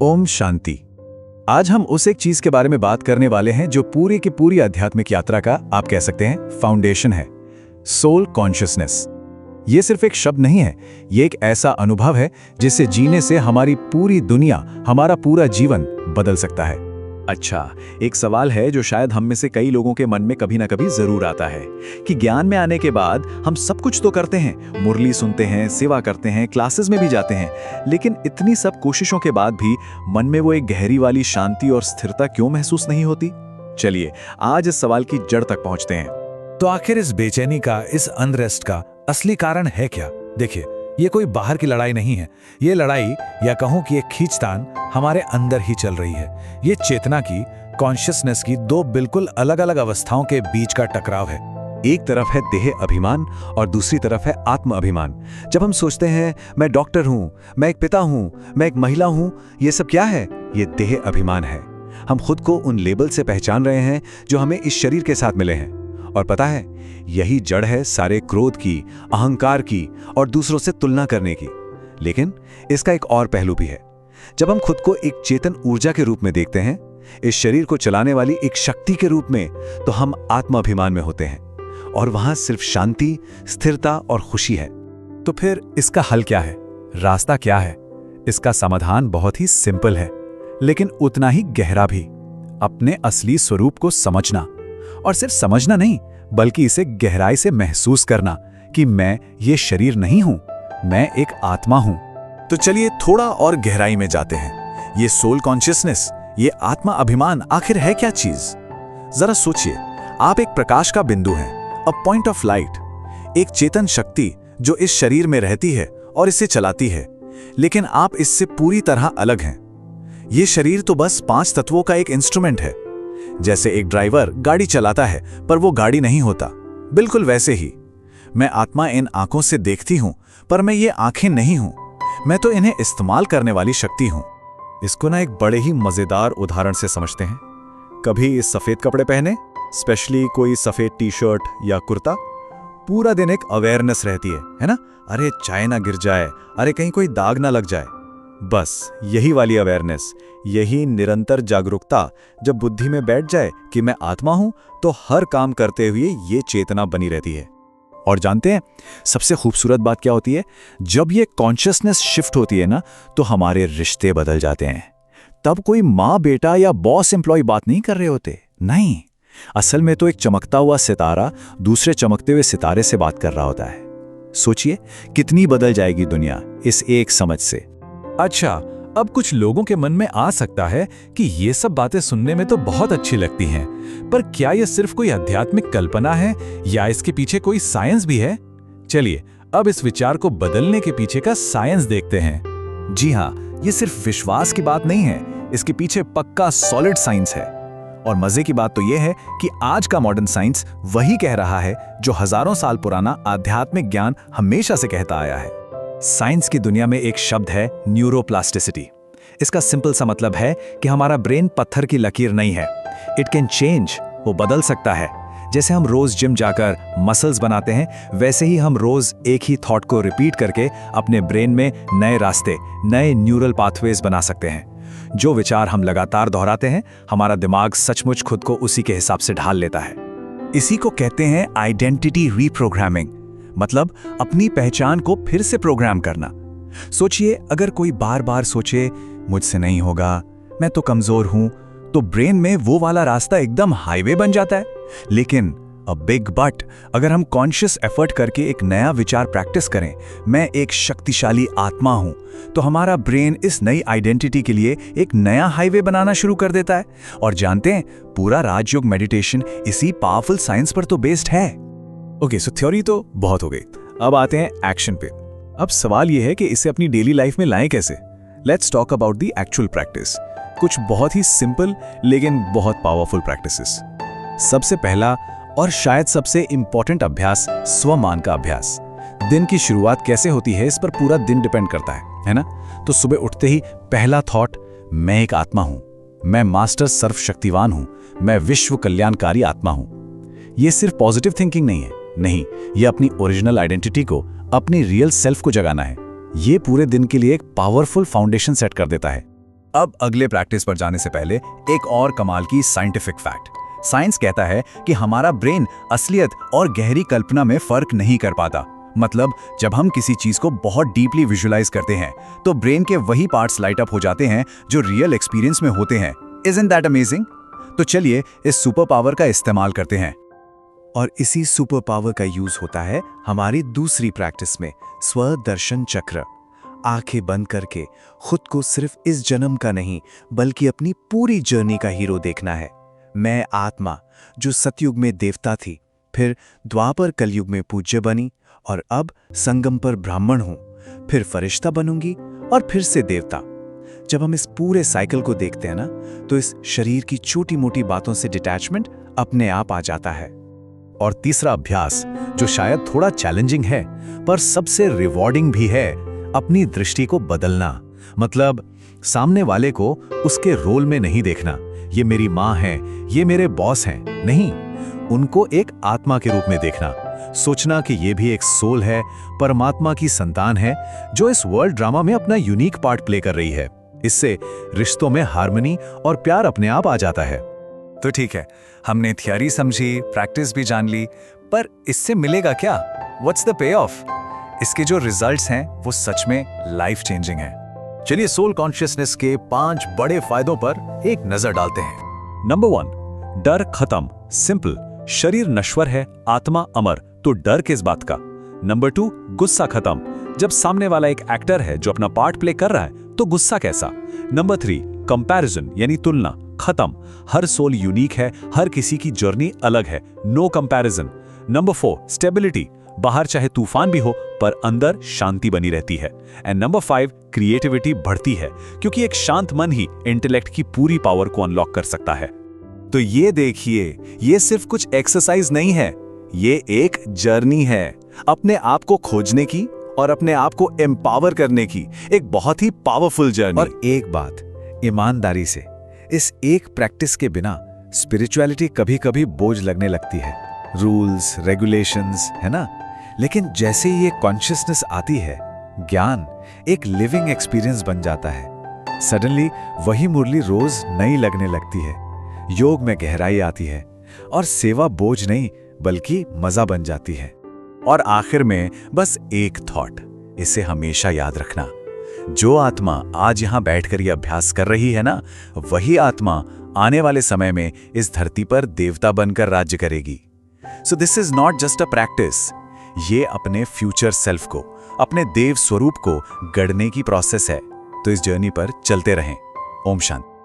ओम शांति। आज हम उस एक चीज के बारे में बात करने वाले हैं जो पूरी की पूरी आध्यात्मिक यात्रा का आप कह सकते हैं फाउंडेशन है, सोल कॉन्शियसनेस। ये सिर्फ एक शब्द नहीं है, ये एक ऐसा अनुभव है जिसे जीने से हमारी पूरी दुनिया, हमारा पूरा जीवन बदल सकता है। अच्छा, एक सवाल है जो शायद हम में से कई लोगों के मन में कभी ना कभी जरूर आता है कि ज्ञान में आने के बाद हम सब कुछ तो करते हैं, मुरली सुनते हैं, सेवा करते हैं, क्लासेस में भी जाते हैं, लेकिन इतनी सब कोशिशों के बाद भी मन में वो एक गहरी वाली शांति और स्थिरता क्यों महसूस नहीं होती? चलिए आज इस सवाल की जड़ तक पहुंचते हैं। तो आखिर इस बेचैनी का, इस अनरेस्ट का असली कारण है क्या? देखिए, ये कोई बाहर की लड़ाई नहीं है। ये लड़ाई, या कहूं कि एक खींचतान हमारे अंदर ही चल रही है। ये चेतना की, कॉन्शियसनेस की दो बिल्कुल अलग अलग अवस्थाओं के बीच का टकराव है। एक तरफ है देह अभिमान और दूसरी तरफ है आत्म अभिमान। जब हम सोचते हैं मैं डॉक्टर हूं, मैं एक पिता हूं, मैं एक महिला हूं, ये सब क्या है? ये देह अभिमान है। हम खुद को उन लेबल से पहचान रहे हैं जो हमें इस शरीर के साथ मिले हैं। और पता है, यही जड़ है सारे क्रोध की, अहंकार की और दूसरों से तुलना करने की। लेकिन इसका एक और पहलू भी है। जब हम खुद को एक चेतन ऊर्जा के रूप में देखते हैं, इस शरीर को चलाने वाली एक शक्ति के रूप में, तो हम आत्माभिमान में होते हैं और वहां सिर्फ शांति, स्थिरता और खुशी है। तो फिर इसका हल क्या है? रास्ता क्या है? इसका समाधान बहुत ही सिंपल है, लेकिन उतना ही गहरा भी। अपने असली स्वरूप को समझना, और सिर्फ समझना नहीं बल्कि इसे गहराई से महसूस करना कि मैं ये शरीर नहीं हूं, मैं एक आत्मा हूं। तो चलिए थोड़ा और गहराई में जाते हैं। ये सोल कॉन्शियसनेस, ये आत्मा अभिमान आखिर है क्या चीज? जरा सोचिए, आप एक प्रकाश का बिंदु हैं, अ पॉइंट ऑफ लाइट, एक चेतन शक्ति जो इस शरीर में रहती है और इसे चलाती है, लेकिन आप इससे पूरी तरह अलग हैं। ये शरीर तो बस 5 तत्वों का एक इंस्ट्रूमेंट है। जैसे एक ड्राइवर गाड़ी चलाता है पर वो गाड़ी नहीं होता, बिल्कुल वैसे ही मैं आत्मा इन आंखों से देखती हूं पर मैं ये आंखें नहीं हूं, मैं तो इन्हें इस्तेमाल करने वाली शक्ति हूं। इसको ना एक बड़े ही मजेदार उदाहरण से समझते हैं। कभी सफेद कपड़े पहने, स्पेशली कोई सफेद टी शर्ट या कुर्ता, पूरा दिन एक अवेयरनेस रहती है ना? अरे चाय ना गिर जाए, अरे कहीं कोई दाग ना लग जाए। बस यही वाली अवेयरनेस, यही निरंतर जागरूकता जब बुद्धि में बैठ जाए कि मैं आत्मा हूं, तो हर काम करते हुए ये चेतना बनी रहती है। और जानते हैं सबसे खूबसूरत बात क्या होती है? जब ये कॉन्शियसनेस शिफ्ट होती है ना, तो हमारे रिश्ते बदल जाते हैं। तब कोई माँ बेटा या बॉस एम्प्लॉय बात नहीं कर रहे होते, नहीं, असल में तो एक चमकता हुआ सितारा दूसरे चमकते हुए सितारे से बात कर रहा होता है। सोचिए कितनी बदल जाएगी दुनिया इस एक समझ से। अच्छा, अब कुछ लोगों के मन में आ सकता है कि ये सब बातें सुनने में तो बहुत अच्छी लगती हैं, पर क्या ये सिर्फ कोई आध्यात्मिक कल्पना है या इसके पीछे कोई साइंस भी है? चलिए अब इस विचार को बदलने के पीछे का साइंस देखते हैं। जी हाँ, ये सिर्फ विश्वास की बात नहीं है, इसके पीछे पक्का सॉलिड साइंस है। और मजे की बात तो यह है कि आज का मॉडर्न साइंस वही कह रहा है जो हजारों साल पुराना आध्यात्मिक ज्ञान हमेशा से कहता आया है। साइंस की दुनिया में एक शब्द है न्यूरोप्लास्टिसिटी। इसका सिंपल सा मतलब है कि हमारा ब्रेन पत्थर की लकीर नहीं है, इट कैन चेंज, वो बदल सकता है। जैसे हम रोज जिम जाकर मसल्स बनाते हैं, वैसे ही हम रोज एक ही थॉट को रिपीट करके अपने ब्रेन में नए रास्ते, नए न्यूरल पाथवेज बना सकते हैं। जो विचार हम लगातार दोहराते हैं, हमारा दिमाग सचमुच खुद को उसी के हिसाब से ढाल लेता है। इसी को कहते हैं आइडेंटिटी रीप्रोग्रामिंग, मतलब अपनी पहचान को फिर से प्रोग्राम करना। सोचिए, अगर कोई बार बार सोचे मुझसे नहीं होगा, मैं तो कमजोर हूं, तो ब्रेन में वो वाला रास्ता एकदम हाईवे बन जाता है। लेकिन अ बिग बट, अगर हम कॉन्शियस एफर्ट करके एक नया विचार प्रैक्टिस करें, मैं एक शक्तिशाली आत्मा हूं, तो हमारा ब्रेन इस नई आइडेंटिटी के लिए एक नया हाईवे बनाना शुरू कर देता है। और जानते हैं, पूरा राजयोग मेडिटेशन इसी पावरफुल साइंस पर तो बेस्ड है। ओके, सो थ्योरी तो बहुत हो गई, अब आते हैं एक्शन पे। अब सवाल यह है कि इसे अपनी डेली लाइफ में लाएं कैसे? Let's talk about the actual practice. कुछ बहुत ही सिंपल लेकिन बहुत पावरफुल प्रैक्टिसेस। सबसे पहला और शायद सबसे इंपॉर्टेंट अभ्यास, स्वमान का अभ्यास। दिन की शुरुआत कैसे होती है, इस पर पूरा दिन डिपेंड करता है ना? तो सुबह उठते ही पहला थॉट, मैं एक आत्मा हूं, मैं मास्टर सर्वशक्तिवान हूं, मैं विश्व कल्याणकारी आत्मा हूं। यह सिर्फ पॉजिटिव थिंकिंग नहीं है, नहीं, यह अपनी ओरिजिनल आइडेंटिटी को, अपनी रियल सेल्फ को जगाना है। यह पूरे दिन के लिए एक पावरफुल फाउंडेशन सेट कर देता है। अब अगले प्रैक्टिस पर जाने से पहले एक और कमाल की साइंटिफिक फैक्ट। साइंस कहता है कि हमारा ब्रेन असलियत और गहरी कल्पना में फर्क नहीं कर पाता। मतलब जब हम किसी चीज को बहुत डीपली विजुअलाइज करते हैं तो ब्रेन के वही पार्ट्स लाइट अप हो जाते हैं जो रियल एक्सपीरियंस में होते हैं। Isn't that amazing? तो चलिए इस सुपर पावर का इस्तेमाल करते हैं। और इसी सुपर पावर का यूज होता है हमारी दूसरी प्रैक्टिस में, स्वदर्शन चक्र। आंखें बंद करके खुद को सिर्फ इस जन्म का नहीं बल्कि अपनी पूरी जर्नी का हीरो देखना है। मैं आत्मा जो सतयुग में देवता थी, फिर द्वापर कलयुग में पूज्य बनी और अब संगम पर ब्राह्मण हूं, फिर फरिश्ता बनूंगी और फिर से देवता। जब हम इस पूरे साइकिल को देखते हैं ना, तो इस शरीर की छोटी मोटी बातों से डिटैचमेंट अपने आप आ जाता है। और तीसरा अभ्यास, जो शायद थोड़ा चैलेंजिंग है पर सबसे रिवॉर्डिंग भी है, अपनी दृष्टि को बदलना। मतलब सामने वाले को उसके रोल में नहीं देखना, ये मेरी माँ है, ये मेरे बॉस हैं, नहीं, उनको एक आत्मा के रूप में देखना। सोचना कि ये भी एक सोल है, परमात्मा की संतान है, जो इस वर्ल्ड ड्रामा में अपना यूनिक पार्ट प्ले कर रही है। इससे रिश्तों में हार्मनी और प्यार अपने आप आ जाता है। तो ठीक है, हमने थियरी समझी, प्रैक्टिस भी जान ली, पर इससे मिलेगा क्या? What's the pay of? इसके जो रिजल्ट्स हैं वो सच में लाइफ चेंजिंग हैं। चलिए सोल कॉन्शियसनेस के 5 बड़े फायदों पर एक नजर डालते हैं। नंबर 1, डर खत्म। सिंपल, शरीर नश्वर है, आत्मा अमर, तो डर किस बात का। नंबर 2, गुस्सा खत्म। जब सामने वाला एक एक्टर है जो अपना पार्ट प्ले कर रहा है तो गुस्सा कैसा। नंबर 3, कंपैरिजन यानी तुलना खत्म। हर सोल यूनिक है, हर किसी की जर्नी अलग है, नो कंपैरिजन। Number 4, stability. बाहर चाहे तूफान भी हो पर अंदर शांति बनी रहती है। एंड नंबर 5, क्रिएटिविटी बढ़ती है, क्योंकि एक शांत मन ही इंटेलेक्ट की पूरी पावर को अनलॉक कर सकता है। तो ये देखिए, ये सिर्फ कुछ एक्सरसाइज नहीं है, ये एक जर्नी है अपने आप को खोजने की और अपने आप को एम्पावर करने की, एक बहुत ही पावरफुल जर्नी। और एक बात, ईमानदारी से, इस एक प्रैक्टिस के बिना स्पिरिचुअलिटी कभी-कभी बोझ लगने लगती है। रूल्स, रेगुलेशंस, है ना? लेकिन जैसे ही ये कॉन्शियसनेस आती है, ज्ञान एक लिविंग एक्सपीरियंस बन जाता है। सडनली वही मुरली रोज नई लगने लगती है, योग में गहराई आती है और सेवा बोझ नहीं बल्कि मजा बन जाती है। और आखिर में बस एक थॉट, इसे हमेशा याद रखना, जो आत्मा आज यहां बैठकर ये अभ्यास कर रही है ना, वही आत्मा आने वाले समय में इस धरती पर देवता बनकर राज्य करेगी। So this is not just a practice, ये अपने फ्यूचर सेल्फ को, अपने देव स्वरूप को गढ़ने की प्रोसेस है। तो इस जर्नी पर चलते रहें। ओम शांति।